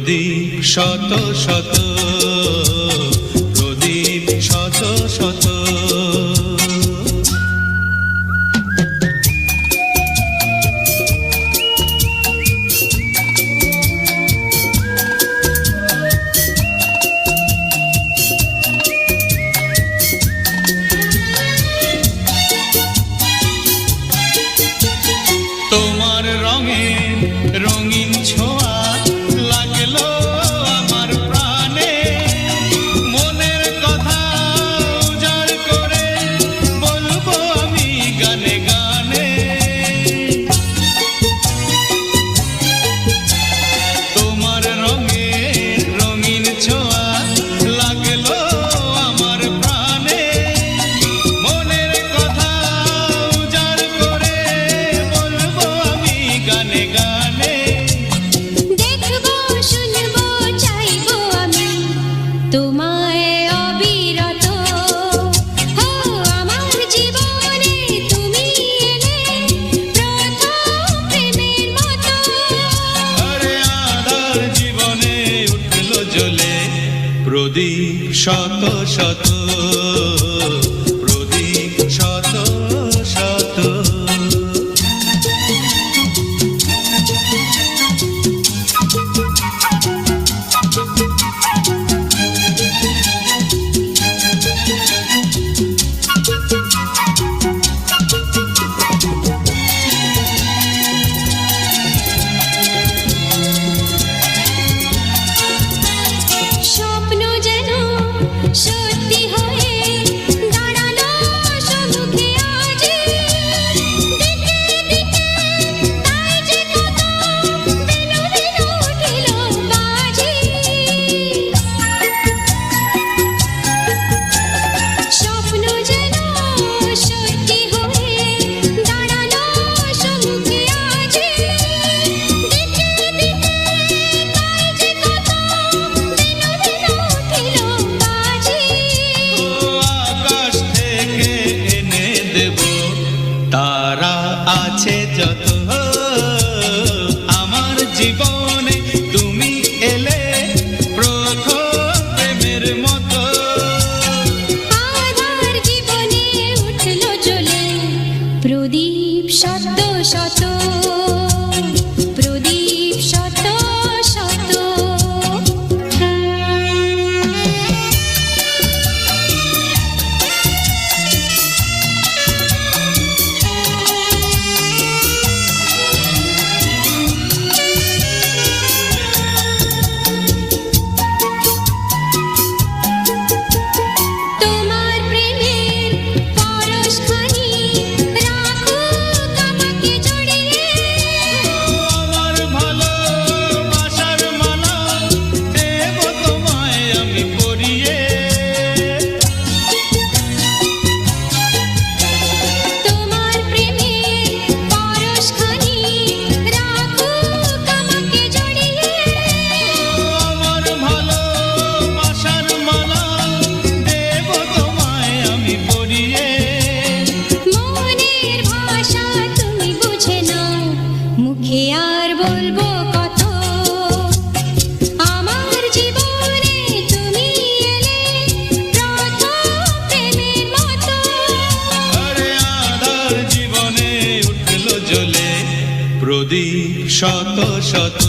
প্রদীপ শত শত, প্রদীপ শত শত। তোমার রঙে রঙিন ছোঁয়া লাগলো আমার প্রাণে, মনের কথা উজাড় করে বলবো আমি গানে গানে। তোমার রঙে রঙিন ছোঁয়া লাগলো আমার প্রাণে, মনের কথা উজাড় করে বলবো আমি গানে গানে। দেখবো শুনবো চাইবো আমি তোমায় অবিরত, হো আমার জীবনে তুমি এলে প্রথম প্রেমের মতো। আরে আধার জীবনে উঠলো জ্বলে প্রদীপ শত শত, প্রদীপ শত শত। স্বপ্ন যেন সত্যি হয়ে দাঁড়ালো সম্মুখে আজ, দিকে দিকে তাই যে কত বেনু বেনু উঠিল বাজি। স্বপ্ন যেন সত্যি হয়ে দাঁড়ালো সম্মুখে আজ, দিকে দিকে তাই যে কত বেনু বেনু উঠিল বাজি। ও আকাশ থেকে এনে দেব তারা আছে যত, আমার জীবনে তুমি এলে প্রথম প্রেমের মতো। আধার জীবনে উঠলো জ্বলে প্রদীপ শত শত, প্রদীপ শত শত। তোমার প্রেমের পরশখানি রাখুক আমাকে জড়িয়ে, আমার ভালোবাসার মালা দেব তোমায় আমি পরিয়ে। তোমার প্রেমের পরশখানি রাখুক আমাকে জড়িয়ে। আমার ভালোবাসার মালা দেব তোমায় আমি পরিয়ে। মনের ভাষা তুমি বুঝে নাও, মুখে আর বলবো কত, আমার জীবনে তুমি এলে প্রথম প্রেমের মতো। আরে আধার জীবনে উঠলো জ্বলে প্রদীপ শত শত,